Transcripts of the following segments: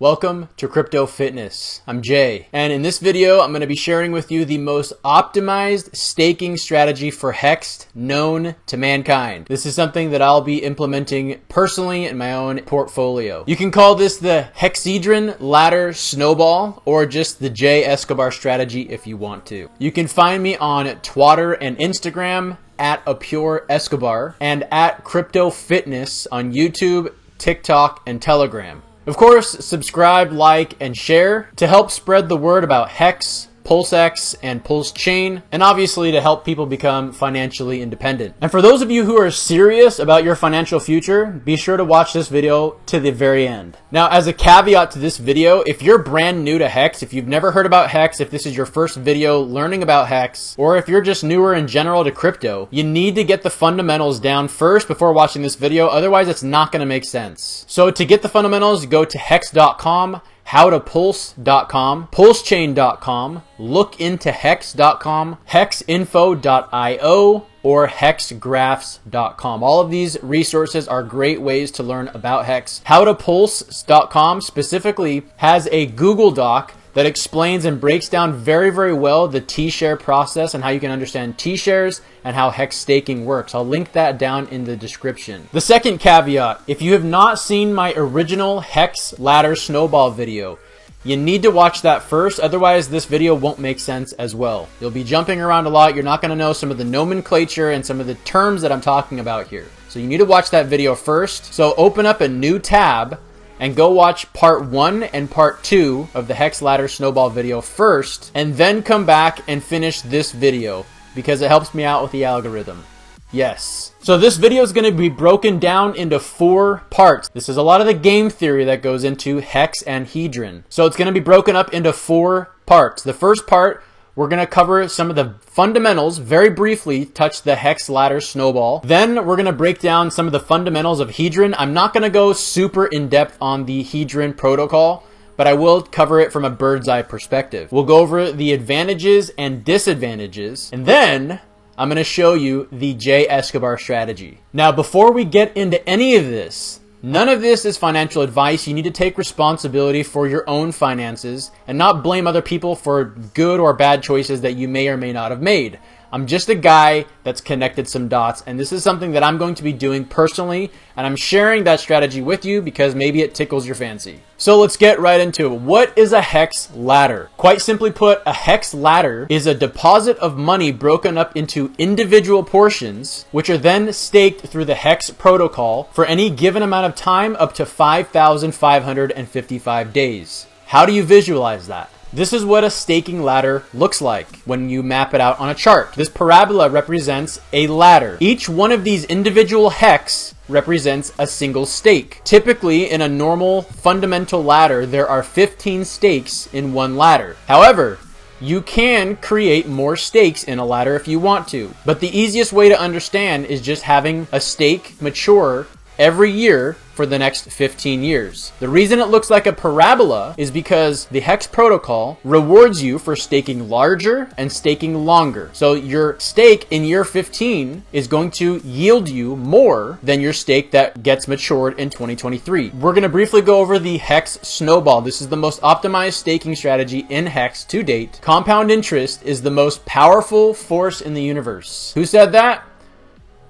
Welcome to Crypto Fitness. I'm Jay, and in this video, I'm going to be sharing with you the most optimized staking strategy for HEX known to mankind. This is something that I'll be implementing personally in my own portfolio. You can call this the Hedron Ladder Snowball, or just the J Escobar strategy if you want to. You can find me on Twitter and Instagram at Apure Escobar and at Crypto Fitness on YouTube, TikTok, and Telegram. Of course, subscribe, like, and share to help spread the word about HEX, PulseX, and Pulse Chain, and obviously to help people become financially independent. And for those of you who are serious about your financial future, be sure to watch this video to the very end. Now, as a caveat to this video, if you're brand new to HEX, if you've never heard about HEX, if this is your first video learning about HEX, or if you're just newer in general to crypto, you need to get the fundamentals down first before watching this video, otherwise it's not going to make sense. So to get the fundamentals, go to hex.com, howtopulse.com, pulsechain.com, lookintohex.com, hexinfo.io, or hexgraphs.com. All of these resources are great ways to learn about HEX. Howtopulse.com specifically has a Google Doc that explains and breaks down very well the T-share process and how you can understand T-shares and how HEX staking works. I'll link that down in the description. The second caveat, if you have not seen my original HEX Ladder Snowball video, you need to watch that first, otherwise this video won't make sense as well. You'll be jumping around a lot, you're not going to know some of the nomenclature and some of the terms that I'm talking about here. So you need to watch that video first. So open up a new tab and go watch part 1 and part 2 of the HEX Ladder Snowball video first, and then come back and finish this video because it helps me out with the algorithm. Yes. So this video is going to be broken down into 4 parts. This is a lot of the game theory that goes into HEX and Hedron. So it's going to be broken up into 4 parts. The first part, we're going to cover some of the fundamentals, very briefly touch the HEX Ladder Snowball. Then we're going to break down some of the fundamentals of Hedron. I'm not going to go super in depth on the Hedron protocol, but I will cover it from a bird's eye perspective. We'll go over the advantages and disadvantages, and then I'm going to show you the J Escobar strategy. Now, before we get into any of this, none of this is financial advice. You need to take responsibility for your own finances and not blame other people for good or bad choices that you may or may not have made. I'm just a guy that's connected some dots, and this is something that I'm going to be doing personally, and I'm sharing that strategy with you because maybe it tickles your fancy. So let's get right into it. What is a HEX ladder? Quite simply put, a HEX ladder is a deposit of money broken up into individual portions, which are then staked through the HEX protocol for any given amount of time up to 5,555 days. How do you visualize that? This is what a staking ladder looks like when you map it out on a chart. This parabola represents a ladder. Each one of these individual HEX represents a single stake. Typically, in a normal fundamental ladder, there are 15 stakes in one ladder. However, you can create more stakes in a ladder if you want to. But the easiest way to understand is just having a stake mature every year for the next 15 years. The reason it looks like a parabola is because the HEX protocol rewards you for staking larger and staking longer. So your stake in year 15 is going to yield you more than your stake that gets matured in 2023. We're going to briefly go over the HEX Snowball. This is the most optimized staking strategy in HEX to date. Compound interest is the most powerful force in the universe. Who said that?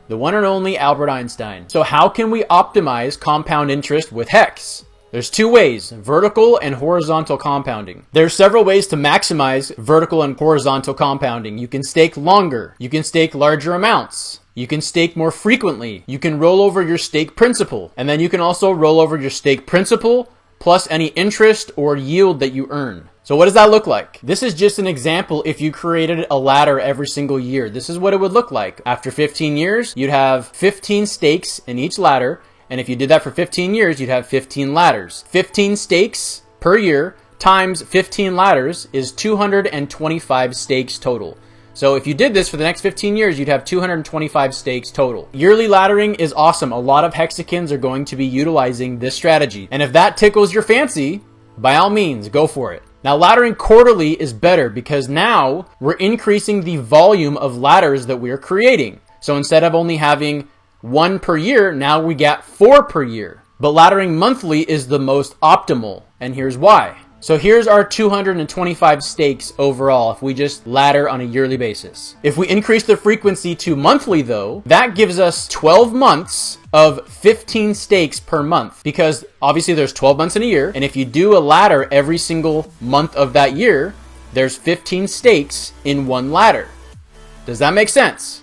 The one and only Albert Einstein. So how can we optimize compound interest with HEX? There's 2 ways, vertical and horizontal compounding. There's several ways to maximize vertical and horizontal compounding. You can stake longer. You can stake larger amounts. You can stake more frequently. You can roll over your stake principal. And then you can also roll over your stake principal plus any interest or yield that you earn. So what does that look like? This is just an example if you created a ladder every single year. This is what it would look like. After 15 years, you'd have 15 stakes in each ladder. And if you did that for 15 years, you'd have 15 ladders. 15 stakes per year times 15 ladders is 225 stakes total. So if you did this for the next 15 years, you'd have 225 stakes total. Yearly laddering is awesome. A lot of hexicans are going to be utilizing this strategy. And if that tickles your fancy, by all means, go for it. Now, laddering quarterly is better because now we're increasing the volume of ladders that we're creating. So instead of only having 1 per year, now we got 4 per year. But laddering monthly is the most optimal. and here's why. So here's our 225 stakes overall if we just ladder on a yearly basis. If we increase the frequency to monthly though, that gives us 12 months of 15 stakes per month, because obviously there's 12 months in a year, and if you do a ladder every single month of that year, there's 15 stakes in one ladder. Does that make sense?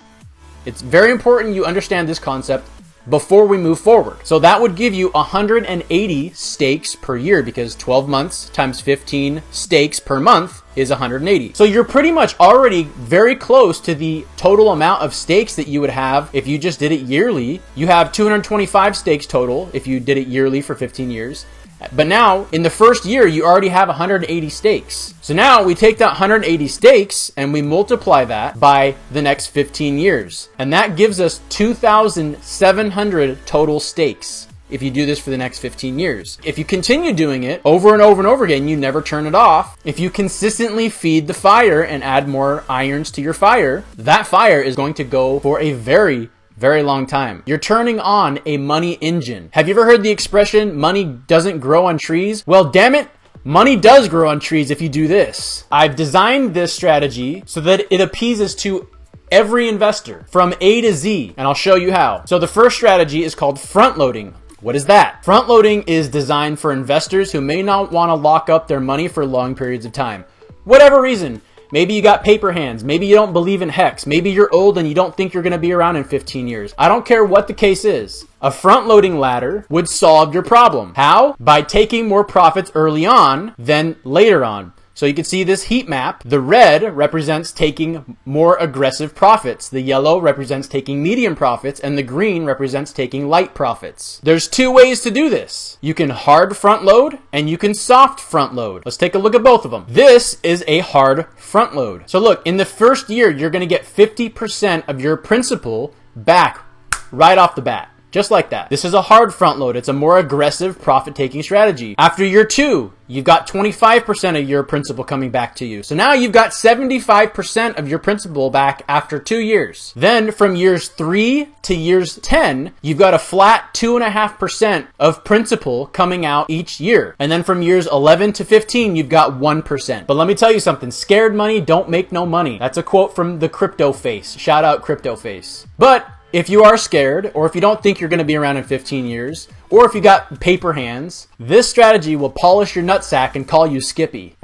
It's very important you understand this concept before we move forward. So that would give you 180 stakes per year, because 12 months times 15 stakes per month is 180. So you're pretty much already very close to the total amount of stakes that you would have if you just did it yearly. You have 225 stakes total if you did it yearly for 15 years. But now, in the first year, you already have 180 stakes. So now we take that 180 stakes and we multiply that by the next 15 years. And that gives us 2,700 total stakes if you do this for the next 15 years. If you continue doing it over and over and over again, you never turn it off. If you consistently feed the fire and add more irons to your fire, that fire is going to go for a very long time. You're turning on a money engine. Have you ever heard the expression, money doesn't grow on trees? Well, damn it, money does grow on trees if you do this. I've designed this strategy so that it appeases to every investor from A to Z, and I'll show you how. So the first strategy is called front loading. What is that? Front loading is designed for investors who may not want to lock up their money for long periods of time. Whatever reason. Maybe you got paper hands. Maybe you don't believe in HEX. Maybe you're old and you don't think you're going to be around in 15 years. I don't care what the case is. A front-loading ladder would solve your problem. How? By taking more profits early on than later on. So you can see this heat map. The red represents taking more aggressive profits. The yellow represents taking medium profits, and the green represents taking light profits. There's two ways to do this. You can hard front load and you can soft front load. Let's take a look at both of them. This is a hard front load. So look, in the first year, you're going to get 50% of your principal back right off the bat. Just like that. This is a hard front load. It's a more aggressive profit-taking strategy. After year 2, you've got 25% of your principal coming back to you. So now you've got 75% of your principal back after 2 years. Then from years 3 to years 10, you've got a flat 2.5% of principal coming out each year. And then from years 11 to 15, you've got 1%. But let me tell you something. Scared money don't make no money. That's a quote from the Crypto Face. Shout out Crypto Face. But if you are scared, or if you don't think you're going to be around in 15 years, or if you got paper hands, this strategy will polish your nutsack and call you Skippy.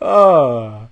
Oh.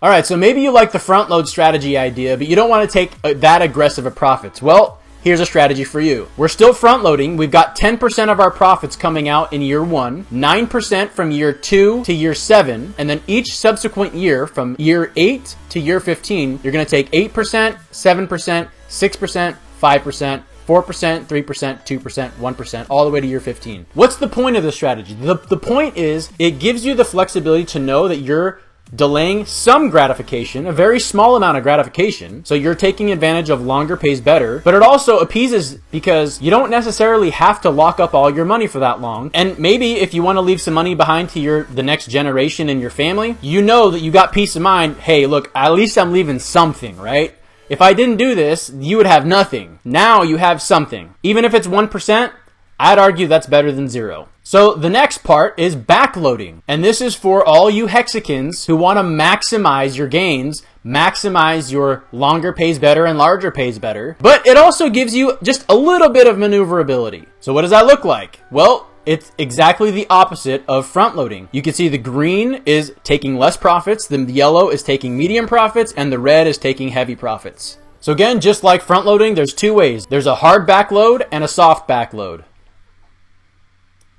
All right, so maybe you like the front load strategy idea, but you don't want to take that aggressive of profits. Well, here's a strategy for you. We're still front loading. We've got 10% of our profits coming out in year 1, 9% from year 2 to year 7, and then each subsequent year from year 8 to year 15, you're going to take 8%, 7%, 6%, 5%, 4%, 3%, 2%, 1%, all the way to year 15. What's the point of this strategy? The point is it gives you the flexibility to know that you're delaying some gratification, a very small amount of gratification. So you're taking advantage of longer pays better, but it also appeases because you don't necessarily have to lock up all your money for that long. And maybe if you want to leave some money behind to the next generation in your family, you know that you got peace of mind. Hey, look, at least I'm leaving something, right? If I didn't do this, you would have nothing. Now you have something. Even if it's 1%, I'd argue that's better than 0. So the next part is backloading. And this is for all you hexicans who want to maximize your gains, maximize your longer pays better and larger pays better. But it also gives you just a little bit of maneuverability. So what does that look like? Well, it's exactly the opposite of front loading. You can see the green is taking less profits, the yellow is taking medium profits, and the red is taking heavy profits. So again, just like front loading, there's two ways. There's a hard backload and a soft backload.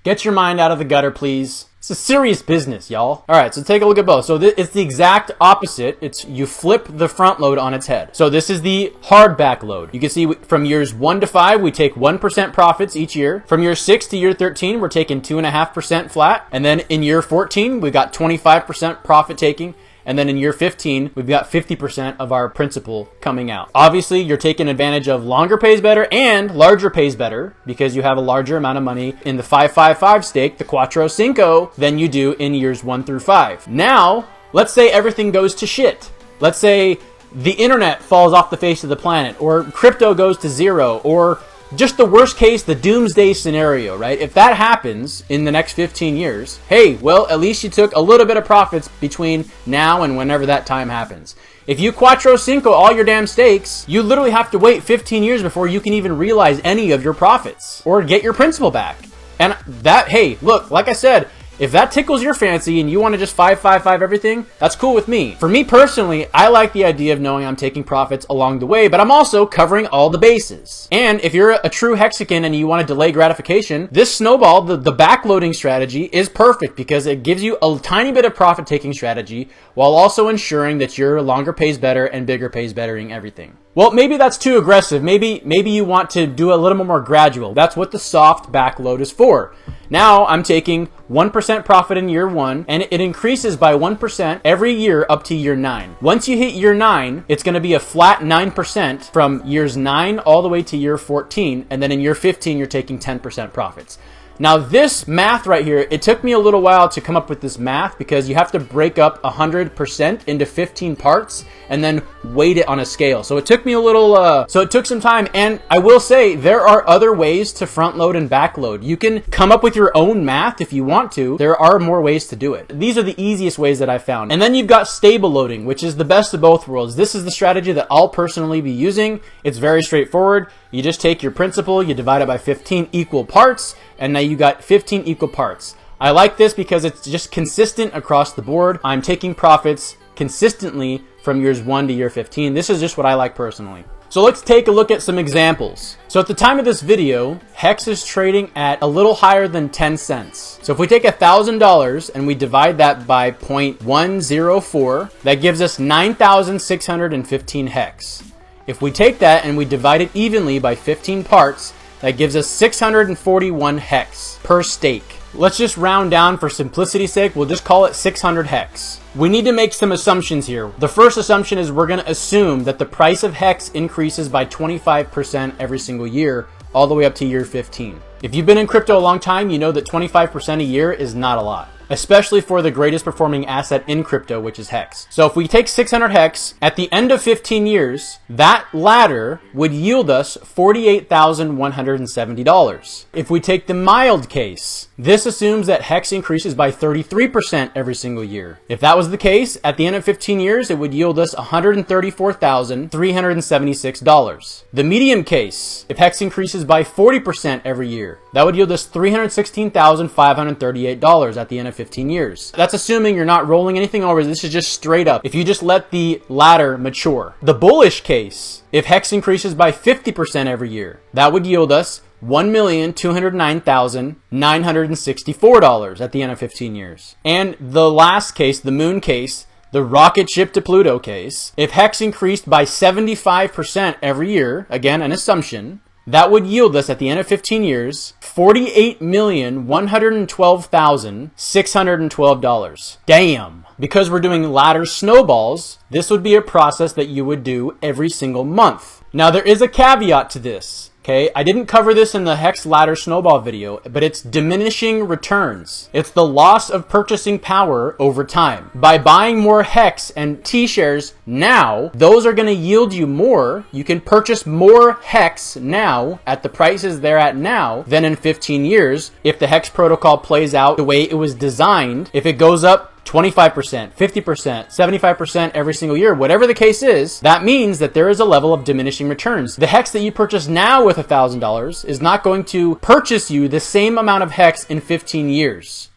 Get your mind out of the gutter, please. It's a serious business, y'all. All right, so take a look at both. So it's the exact opposite. It's you flip the front load on its head. So this is the hard back load. You can see from years 1 to 5, we take 1% profits each year. From year 6 to year 13, we're taking 2.5% flat. And then in year 14, we got 25% profit taking. And then in year 15, we've got 50% of our principal coming out. Obviously, you're taking advantage of longer pays better and larger pays better because you have a larger amount of money in the 555 stake, the Cuatro Cinco, than you do in years 1 through 5. Now, let's say everything goes to shit. Let's say the internet falls off the face of the planet, or crypto goes to 0, or just the worst case, the doomsday scenario, right? If that happens in the next 15 years, hey, well, at least you took a little bit of profits between now and whenever that time happens. If you Quattro Cinco all your damn stakes, you literally have to wait 15 years before you can even realize any of your profits or get your principal back. And that, hey, look, like I said, if that tickles your fancy and you want to just 555 everything, that's cool with me. For me personally, I like the idea of knowing I'm taking profits along the way, but I'm also covering all the bases. And if you're a true Hexican and you want to delay gratification, this snowball, the backloading strategy is perfect because it gives you a tiny bit of profit taking strategy while also ensuring that your longer pays better and bigger pays bettering everything. Well, maybe that's too aggressive. Maybe you want to do a little more gradual. That's what the soft backload is for. Now I'm taking 1% profit in year 1, and it increases by 1% every year up to year 9. Once you hit year 9, it's going to be a flat 9% from years 9 all the way to year 14, and then in year 15, you're taking 10% profits. Now this math right here, it took me a little while to come up with this math because you have to break up 100% into 15 parts and then weight it on a scale. So it took me a little, so it took some time. And I will say there are other ways to front load and back load. You can come up with your own math if you want to. There are more ways to do it. These are the easiest ways that I found. And then you've got stable loading, which is the best of both worlds. This is the strategy that I'll personally be using. It's very straightforward. You just take your principal, you divide it by 15 equal parts, and now you got 15 equal parts. I like this because it's just consistent across the board. I'm taking profits consistently from years 1 to year 15. This is just what I like personally. So let's take a look at some examples. So at the time of this video, HEX is trading at a little higher than 10 cents. So if we take $1,000 and we divide that by 0.104, that gives us 9,615 HEX. If we take that and we divide it evenly by 15 parts, that gives us 641 HEX per stake. Let's just round down for simplicity's sake. We'll just call it 600 HEX. We need to make some assumptions here. The first assumption is we're going to assume that the price of HEX increases by 25% every single year, all the way up to year 15. If you've been in crypto a long time, you know that 25% a year is not a lot, especially for the greatest performing asset in crypto, which is HEX. So if we take 600 HEX, at the end of 15 years, that ladder would yield us $48,170. If we take the mild case, this assumes that HEX increases by 33% every single year. If that was the case, at the end of 15 years, it would yield us $134,376. The medium case, if HEX increases by 40% every year, that would yield us $316,538 at the end of 15 years. That's assuming you're not rolling anything over. This is just straight up. If you just let the ladder mature. The bullish case, if HEX increases by 50% every year, that would yield us $1,209,964 at the end of 15 years. And the last case, the moon case, the rocket ship to Pluto case, if HEX increased by 75% every year, again, an assumption, that would yield us at the end of 15 years, $48,112,612. Damn. Because we're doing ladder snowballs, this would be a process that you would do every single month. Now there is a caveat to this. Okay, I didn't cover this in the HEX ladder snowball video, but it's diminishing returns. It's the loss of purchasing power over time. By buying more HEX and T-shares now, those are going to yield you more. You can purchase more HEX now at the prices they're at now than in 15 years if the HEX protocol plays out the way it was designed. If it goes up 25%, 50%, 75% every single year, whatever the case is, that means that there is a level of diminishing returns. The HEX that you purchase now with $1,000 is not going to purchase you the same amount of HEX in 15 years.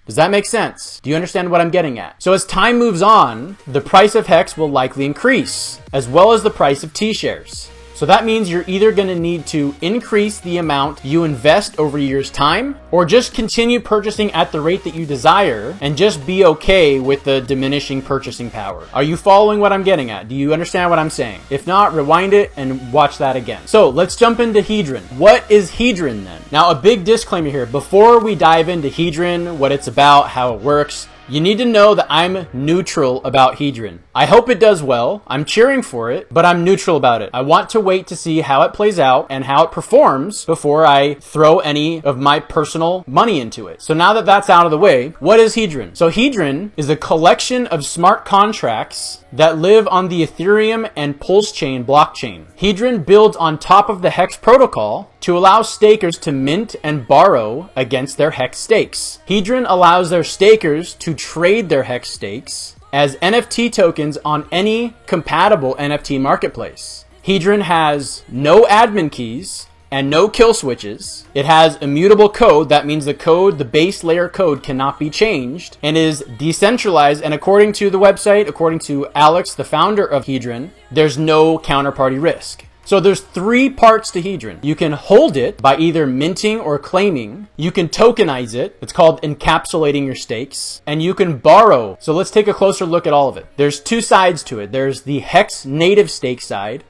Does that make sense? Do you understand what I'm getting at? So as time moves on, the price of HEX will likely increase, as well as the price of T-shares. So that means you're either going to need to increase the amount you invest over years' time, or just continue purchasing at the rate that you desire and just be okay with the diminishing purchasing power. Are you following what I'm getting at? Do you understand what I'm saying? If not, rewind it and watch that again. So let's jump into Hedron. What is Hedron then? Now, a big disclaimer here. Before we dive into Hedron, what it's about, how it works, You need to know that I'm neutral about Hedron. I hope it does well. I'm cheering for it, but I'm neutral about it. I want to wait to see how it plays out and how it performs before I throw any of my personal money into it. So now that that's out of the way, what is Hedron? So Hedron is a collection of smart contracts that live on the Ethereum and Pulse chain blockchain. Hedron builds on top of the HEX protocol to allow stakers to mint and borrow against their HEX stakes. Hedron allows their stakers to trade their HEX stakes as NFT tokens on any compatible NFT marketplace. Hedron has no admin keys and no kill switches. It has immutable code. That means the base layer code cannot be changed, and is decentralized. And according to the website, according to Alex, the founder of Hedron, there's no counterparty risk. So there's 3 parts to Hedron. You can hold it by either minting or claiming. You can tokenize it. It's called encapsulating your stakes. And you can borrow. So let's take a closer look at all of it. There's 2 sides to it. There's the HEX native stake side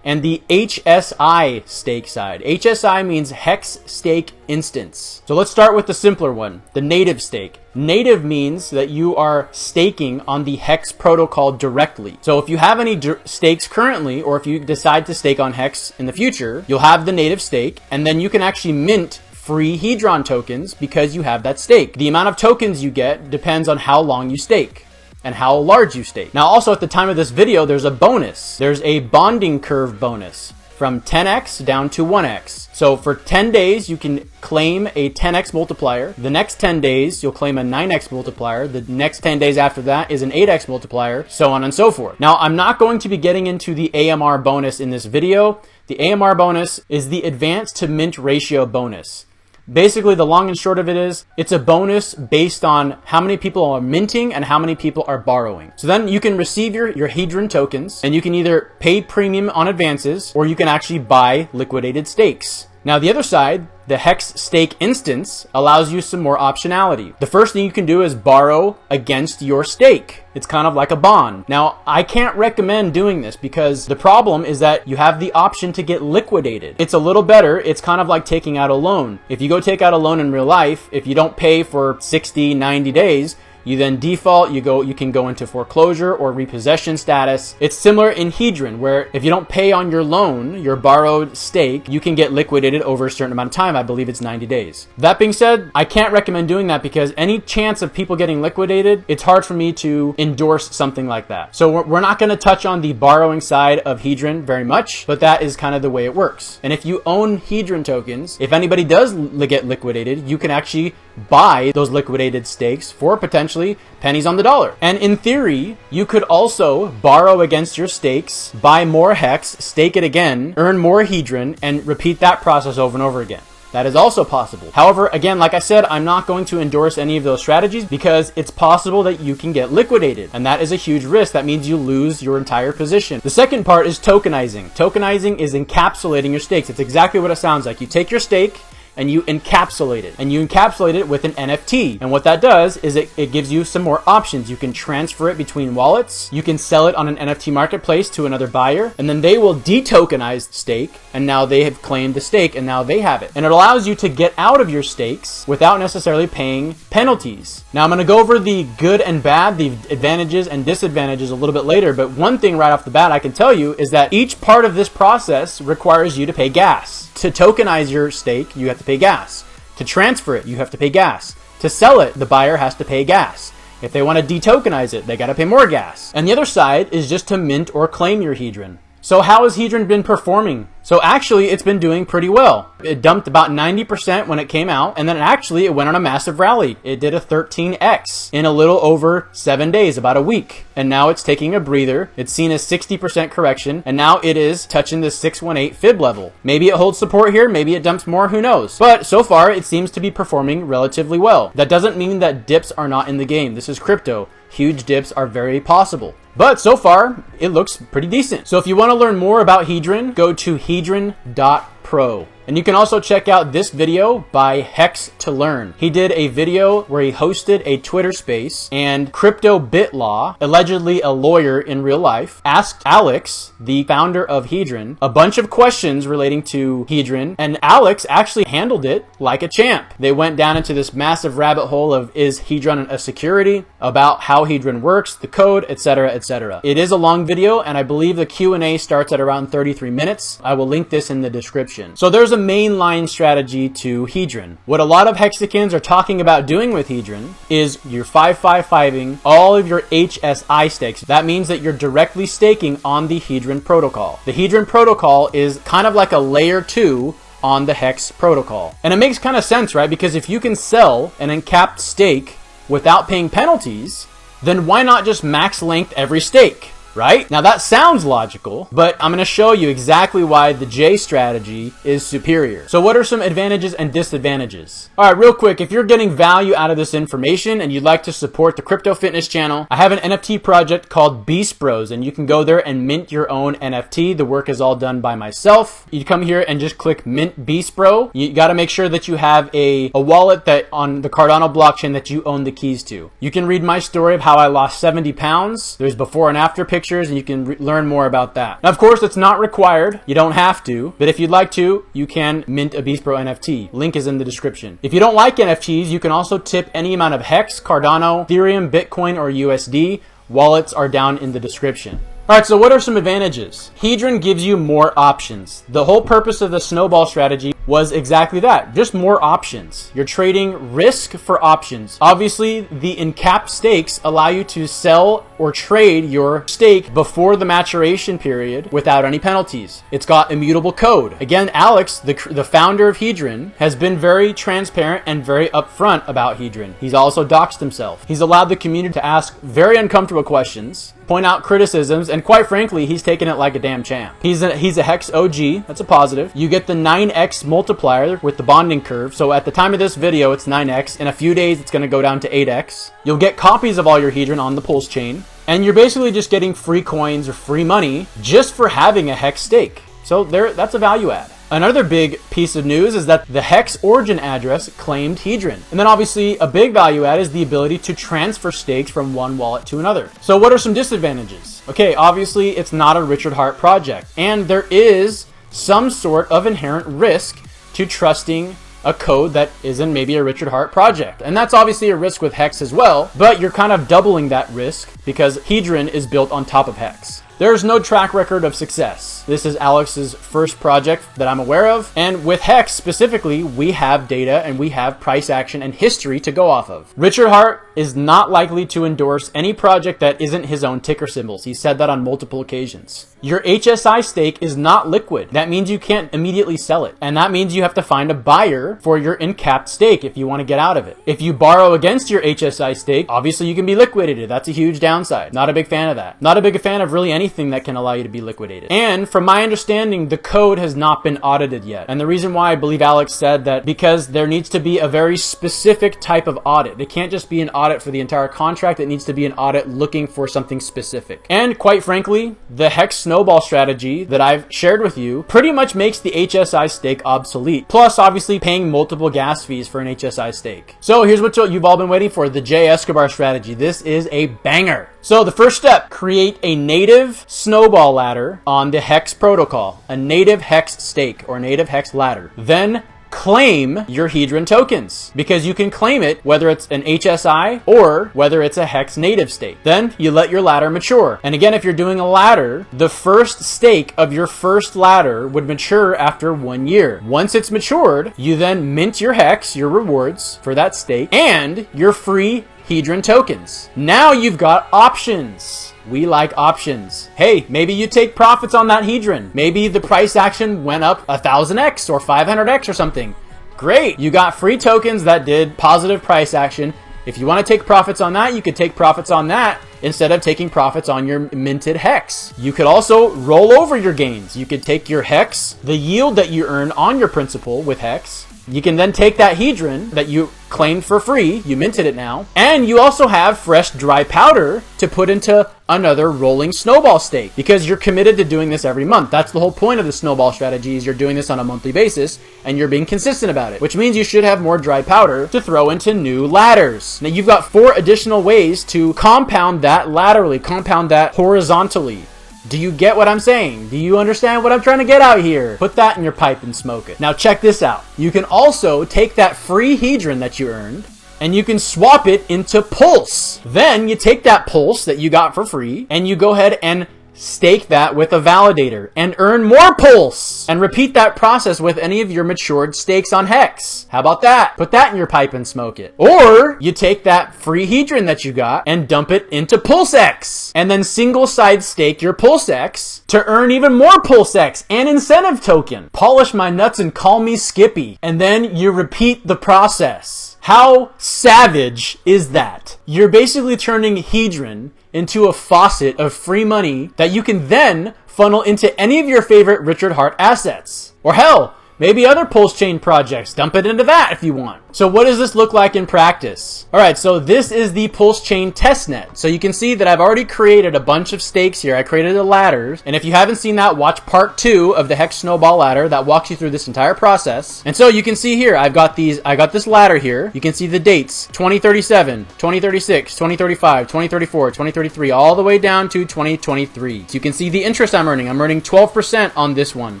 and the HSI stake side. HSI means HEX stake instance. So let's start with the simpler one, the native stake. Native means that you are staking on the HEX protocol directly. So if you have any stakes currently, or if you decide to stake on HEX in the future, you'll have the native stake, and then you can actually mint free Hedron tokens because you have that stake. The amount of tokens you get depends on how long you stake and how large you stake. Now, also at the time of this video, there's a bonus. There's a bonding curve bonus from 10x down to 1x. So for 10 days, you can claim a 10x multiplier. The next 10 days, you'll claim a 9x multiplier. The next 10 days after that is an 8x multiplier, so on and so forth. Now, I'm not going to be getting into the AMR bonus in this video. The AMR bonus is the advanced to mint ratio bonus. Basically, the long and short of it is, it's a bonus based on how many people are minting and how many people are borrowing. So then you can receive your Hedron tokens, and you can either pay premium on advances, or you can actually buy liquidated stakes. Now, the other side, the HEX stake instance, allows you some more optionality. The first thing you can do is borrow against your stake. It's kind of like a bond. Now, I can't recommend doing this because the problem is that you have the option to get liquidated. It's a little better. It's kind of like taking out a loan. If you go take out a loan in real life, if you don't pay for 60, 90 days, you then default, you can go into foreclosure or repossession status. It's similar in Hedron, where if you don't pay on your loan, your borrowed stake, you can get liquidated over a certain amount of time. I believe it's 90 days. That being said, I can't recommend doing that because any chance of people getting liquidated, it's hard for me to endorse something like that. So we're not going to touch on the borrowing side of Hedron very much, but that is kind of the way it works. And if you own Hedron tokens, if anybody does get liquidated, you can actually buy those liquidated stakes for potentially pennies on the dollar. And in theory, you could also borrow against your stakes, buy more HEX, stake it again, earn more Hedron, and repeat that process over and over again. That is also possible. However, again, like I said, I'm not going to endorse any of those strategies because it's possible that you can get liquidated, and that is a huge risk. That means you lose your entire position. The second part is tokenizing. Tokenizing is encapsulating your stakes. It's exactly what it sounds like. You take your stake and you encapsulate it. And you encapsulate it with an NFT. And what that does is it gives you some more options. You can transfer it between wallets. You can sell it on an NFT marketplace to another buyer. And then they will detokenize the stake. And now they have claimed the stake and now they have it. And it allows you to get out of your stakes without necessarily paying penalties. Now I'm going to go over the good and bad, the advantages and disadvantages a little bit later. But one thing right off the bat I can tell you is that each part of this process requires you to pay gas. To tokenize your stake, you have to pay gas. To transfer it, you have to pay gas. To sell it, the buyer has to pay gas. If they want to detokenize it, they got to pay more gas. And the other side is just to mint or claim your Hedron. So how has Hedron been performing? So actually, it's been doing pretty well. It dumped about 90% when it came out, and then actually it went on a massive rally. It did a 13x in a little over 7 days, about a week. And now it's taking a breather. It's seen a 60% correction, and now it is touching the 618 fib level. Maybe it holds support here, maybe it dumps more, who knows? But so far, it seems to be performing relatively well. That doesn't mean that dips are not in the game. This is crypto. Huge dips are very possible. But so far, it looks pretty decent. So if you want to learn more about Hedron, go to hedron.pro. And you can also check out this video by HEX to Learn. He did a video where he hosted a Twitter space, and Crypto Bit Law, allegedly a lawyer in real life, asked Alex, the founder of Hedron, a bunch of questions relating to Hedron, and Alex actually handled it like a champ. They went down into this massive rabbit hole of, is Hedron a security, about how Hedron works, the code, etc., etc. It is a long video, and I believe the Q&A starts at around 33 minutes. I will link this in the description. So there's a mainline strategy to Hedron. What a lot of Hexicans are talking about doing with Hedron is you're 555ing all of your HSI stakes. That means that you're directly staking on the Hedron protocol. The Hedron protocol is kind of like a layer 2 on the HEX protocol. And it makes kind of sense, right? Because if you can sell an uncapped stake without paying penalties, then why not just max length every stake? Right? Now that sounds logical, but I'm going to show you exactly why the J strategy is superior. So what are some advantages and disadvantages? All right, real quick, if you're getting value out of this information and you'd like to support the Crypto Fitness channel, I have an NFT project called Beast Bros, and you can go there and mint your own NFT. The work is all done by myself. You come here and just click Mint Beast Bro. You got to make sure that you have a wallet that on the Cardano blockchain that you own the keys to. You can read my story of how I lost 70 pounds. There's before and after pictures, and you can learn more about that. Now, of course, it's not required. You don't have to, but if you'd like to, you can mint a Beast Bro NFT. Link is in the description. If you don't like NFTs, you can also tip any amount of HEX, Cardano, Ethereum, Bitcoin, or USD. Wallets are down in the description. All right, so what are some advantages? Hedron gives you more options. The whole purpose of the snowball strategy was exactly that, just more options. You're trading risk for options. Obviously, the uncapped stakes allow you to sell or trade your stake before the maturation period without any penalties. It's got immutable code. Again, Alex, the founder of Hedron, has been very transparent and very upfront about Hedron. He's also doxed himself. He's allowed the community to ask very uncomfortable questions, point out criticisms, and quite frankly, he's taken it like a damn champ. He's a HEX OG. That's a positive. You get the 9x multiplier with the bonding curve. So at the time of this video, it's 9x. In a few days, it's going to go down to 8x. You'll get copies of all your Hedron on the Pulse chain. And you're basically just getting free coins or free money just for having a HEX stake. So that's a value add. Another big piece of news is that the HEX origin address claimed Hedron. And then obviously a big value add is the ability to transfer stakes from one wallet to another. So what are some disadvantages? Okay, obviously it's not a Richard Heart project, and there is some sort of inherent risk to trusting a code that isn't maybe a Richard Heart project. And that's obviously a risk with HEX as well, but you're kind of doubling that risk because Hedron is built on top of HEX. There's no track record of success. This is Alex's first project that I'm aware of. And with HEX specifically, we have data and we have price action and history to go off of. Richard Heart is not likely to endorse any project that isn't his own ticker symbols. He said that on multiple occasions. Your HSI stake is not liquid. That means you can't immediately sell it. And that means you have to find a buyer for your uncapped stake if you want to get out of it. If you borrow against your HSI stake, obviously you can be liquidated. That's a huge downside. Not a big fan of that. Not a big fan of really anything that can allow you to be liquidated. And from my understanding, the code has not been audited yet. And the reason why I believe Alex said that because there needs to be a very specific type of audit. It can't just be an audit for the entire contract. It needs to be an audit looking for something specific. And quite frankly, the HEX Snowball strategy that I've shared with you pretty much makes the HSI stake obsolete. Plus, obviously, paying multiple gas fees for an HSI stake. So here's what you've all been waiting for, the J Escobar strategy. This is a banger. So the first step, create a native snowball ladder on the HEX protocol, a native HEX stake or native HEX ladder. Then claim your Hedron tokens because you can claim it whether it's an HSI or whether it's a HEX native stake. Then you let your ladder mature. And again, if you're doing a ladder, the first stake of your first ladder would mature after 1 year. Once it's matured, you then mint your HEX, your rewards for that stake, and your free Hedron tokens. Now you've got options. We like options. Hey, maybe you take profits on that Hedron. Maybe the price action went up 1000x or 500x or something. Great. You got free tokens that did positive price action. If you want to take profits on that, you could take profits on that instead of taking profits on your minted HEX. You could also roll over your gains. You could take your HEX, the yield that you earn on your principal with HEX, You can then take that Hedron that you claimed for free, you minted it now, and you also have fresh dry powder to put into another rolling snowball stake because you're committed to doing this every month. That's the whole point of the snowball strategy, is you're doing this on a monthly basis and you're being consistent about it, which means you should have more dry powder to throw into new ladders. Now you've got 4 additional ways to compound that laterally, compound that horizontally. Do you get what I'm saying? Do you understand what I'm trying to get out here? Put that in your pipe and smoke it. Now check this out. You can also take that free Hedron that you earned and you can swap it into Pulse. Then you take that Pulse that you got for free and you go ahead and stake that with a validator and earn more Pulse, and repeat that process with any of your matured stakes on HEX. How about that? Put that in your pipe and smoke it. Or you take that free Hedron that you got and dump it into PulseX, and then single side stake your PulseX to earn even more PulseX and incentive token. Polish my nuts and call me Skippy. And then you repeat the process. How savage is that? You're basically turning Hedron into a faucet of free money that you can then funnel into any of your favorite Richard Heart assets. Or hell, maybe other Pulse Chain projects. Dump it into that if you want. So what does this look like in practice? All right, so this is the Pulse Chain testnet. So you can see that I've already created a bunch of stakes here. I created a ladder. And if you haven't seen that, watch part 2 of the HEX Snowball ladder that walks you through this entire process. And so you can see here, I got this ladder here. You can see the dates, 2037, 2036, 2035, 2034, 2033, all the way down to 2023. So you can see the interest I'm earning. I'm earning 12% on this one.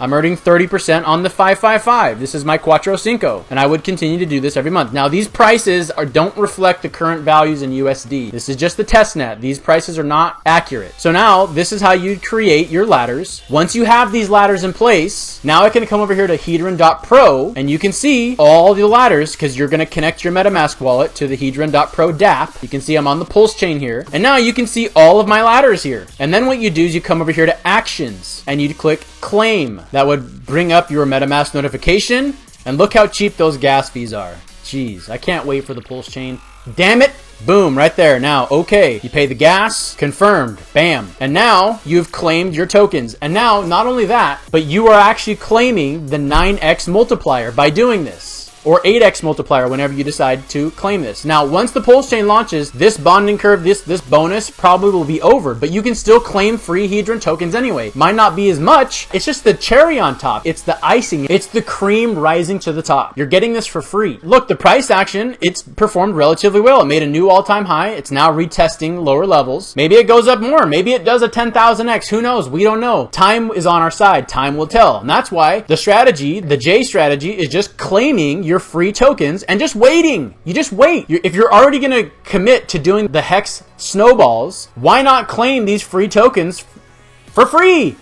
I'm earning 30% on the 555. This is my Cuatro Cinco. And I would continue to do this every month. Now these prices don't reflect the current values in USD. This is just the testnet. These prices are not accurate. So now this is how you create your ladders. Once you have these ladders in place, now I can come over here to Hedron.pro and you can see all the ladders because you're going to connect your MetaMask wallet to the Hedron.pro dApp. You can see I'm on the Pulse chain here. And now you can see all of my ladders here. And then what you do is you come over here to actions and you click claim. That would bring up your MetaMask notification. And look how cheap those gas fees are. Jeez, I can't wait for the Pulse chain. Damn it. Boom, right there. Now, okay, you pay the gas, confirmed, bam. And now you've claimed your tokens. And now, not only that, but you are actually claiming the 9x multiplier by doing this. Or 8x multiplier whenever you decide to claim this. Now, once the Pulse chain launches, this bonding curve, this bonus probably will be over, but you can still claim free Hedron tokens anyway. Might not be as much. It's just the cherry on top. It's the icing. It's the cream rising to the top. You're getting this for free. Look, the price action, it's performed relatively well. It made a new all-time high. It's now retesting lower levels. Maybe it goes up more. Maybe it does a 10,000x. Who knows? We don't know. Time is on our side. Time will tell. And that's why the strategy, the J strategy, is just claiming your free tokens and just waiting. You just wait. If you're already going to commit to doing the HEX snowballs, why not claim these free tokens for free?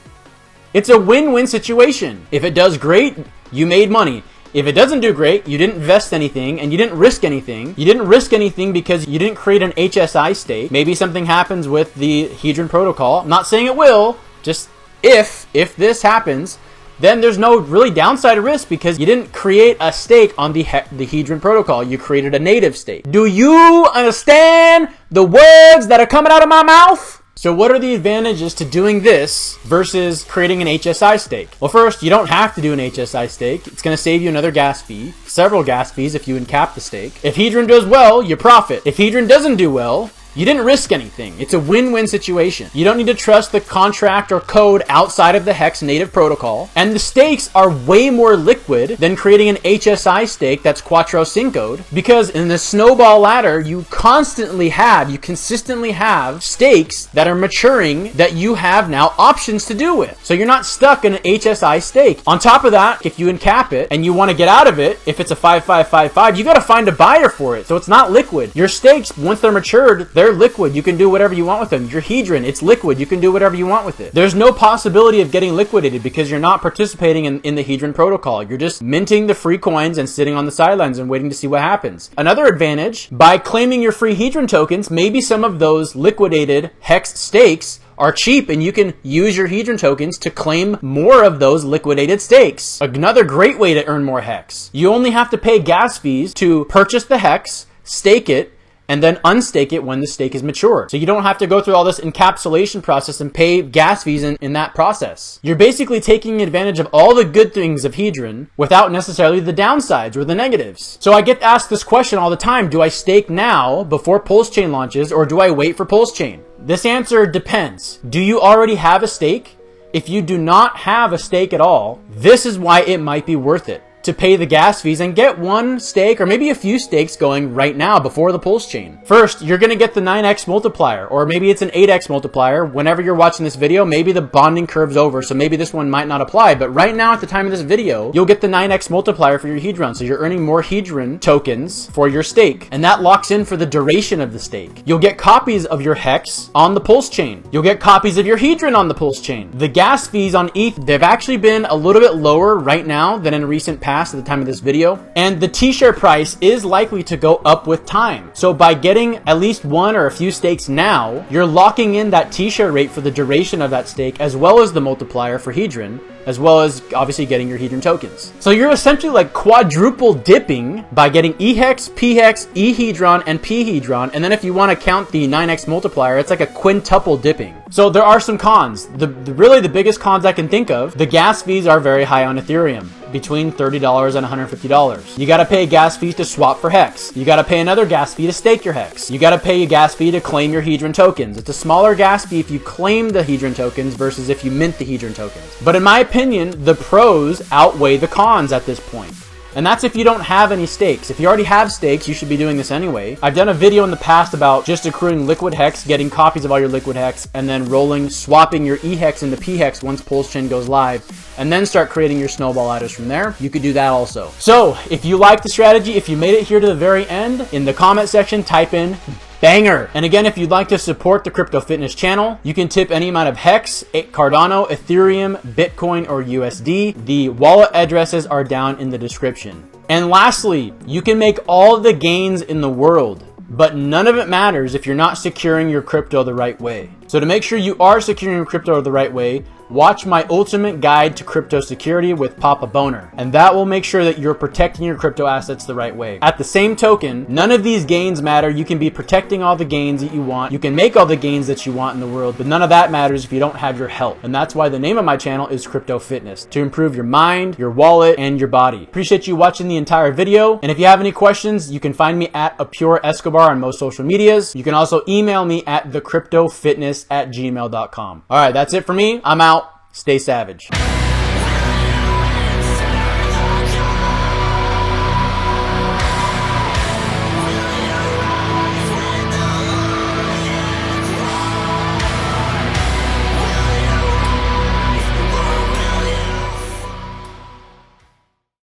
It's a win-win situation. If it does great, you made money. If it doesn't do great, you didn't invest anything and you didn't risk anything. You didn't risk anything because you didn't create an HSI stake. Maybe something happens with the Hedron protocol. I'm not saying it will, just if this happens, then there's no really downside risk because you didn't create a stake on the Hedron protocol. You created a native stake. Do you understand the words that are coming out of my mouth? So what are the advantages to doing this versus creating an HSI stake? Well, first, you don't have to do an HSI stake. It's going to save you another gas fee, several gas fees if you encap the stake. If Hedron does well, you profit. If Hedron doesn't do well, you didn't risk anything. It's a win-win situation. You don't need to trust the contract or code outside of the HEX native protocol. And the stakes are way more liquid than creating an HSI stake that's Cuatro Cinco'd, because in the snowball ladder, you consistently have stakes that are maturing that you have now options to do with. So you're not stuck in an HSI stake. On top of that, if you encap it and you want to get out of it, if it's a 5555, you got to find a buyer for it. So it's not liquid. Your stakes, once they're matured, they're liquid. You can do whatever you want with them. Your Hedron, it's liquid. You can do whatever you want with it. There's no possibility of getting liquidated because you're not participating in the Hedron protocol. You're just minting the free coins and sitting on the sidelines and waiting to see what happens. Another advantage, by claiming your free Hedron tokens, maybe some of those liquidated HEX stakes are cheap and you can use your Hedron tokens to claim more of those liquidated stakes. Another great way to earn more HEX. You only have to pay gas fees to purchase the HEX, stake it, and then unstake it when the stake is mature. So you don't have to go through all this encapsulation process and pay gas fees in that process. You're basically taking advantage of all the good things of Hedron without necessarily the downsides or the negatives. So I get asked this question all the time: do I stake now before Pulse Chain launches, or do I wait for Pulse Chain? This answer depends. Do you already have a stake? If you do not have a stake at all, this is why it might be worth it to pay the gas fees and get one stake or maybe a few stakes going right now before the Pulse Chain. First, you're going to get the 9x multiplier, or maybe it's an 8x multiplier. Whenever you're watching this video, maybe the bonding curve's over, so maybe this one might not apply. But right now, at the time of this video, you'll get the 9x multiplier for your Hedron. So you're earning more Hedron tokens for your stake, and that locks in for the duration of the stake. You'll get copies of your HEX on the Pulse Chain. You'll get copies of your Hedron on the Pulse Chain. The gas fees on ETH, they've actually been a little bit lower right now than in recent past at the time of this video, and the T-share price is likely to go up with time. So by getting at least one or a few stakes now, you're locking in that T-share rate for the duration of that stake, as well as the multiplier for Hedron, as well as obviously getting your Hedron tokens. So you're essentially like quadruple dipping by getting EHEX, PHEX, eHedron, and PHedron. And then if you want to count the 9x multiplier, it's like a quintuple dipping. So there are some cons. Really the biggest cons I can think of, the gas fees are very high on Ethereum, between $30 and $150. You got to pay gas fees to swap for HEX. You got to pay another gas fee to stake your HEX. You got to pay a gas fee to claim your Hedron tokens. It's a smaller gas fee if you claim the Hedron tokens versus if you mint the Hedron tokens. But in my opinion, the pros outweigh the cons at this point. And that's if you don't have any stakes. If you already have stakes, you should be doing this anyway. I've done a video in the past about just accruing liquid HEX, getting copies of all your liquid HEX, and then swapping your EHEX into PHEX once Pulse Chain goes live, and then start creating your snowball adders from there. You could do that also. So if you like the strategy, if you made it here to the very end, in the comment section, type in banger. And again, if you'd like to support the Crypto Fitness channel, you can tip any amount of HEX, Cardano, Ethereum, Bitcoin, or USD. The wallet addresses are down in the description. And lastly, you can make all the gains in the world, but none of it matters if you're not securing your crypto the right way. So to make sure you are securing your crypto the right way, watch my ultimate guide to crypto security with Papah Boehner, and that will make sure that you're protecting your crypto assets the right way. At the same token, none of these gains matter. You can be protecting all the gains that you want. You can make all the gains that you want in the world, but none of that matters if you don't have your health. And that's why the name of my channel is Crypto Fitness, to improve your mind, your wallet, and your body. Appreciate you watching the entire video. And if you have any questions, you can find me at @ApureEscobar on most social medias. You can also email me at thecryptofitness@gmail.com. All right, that's it for me. I'm out. Stay savage.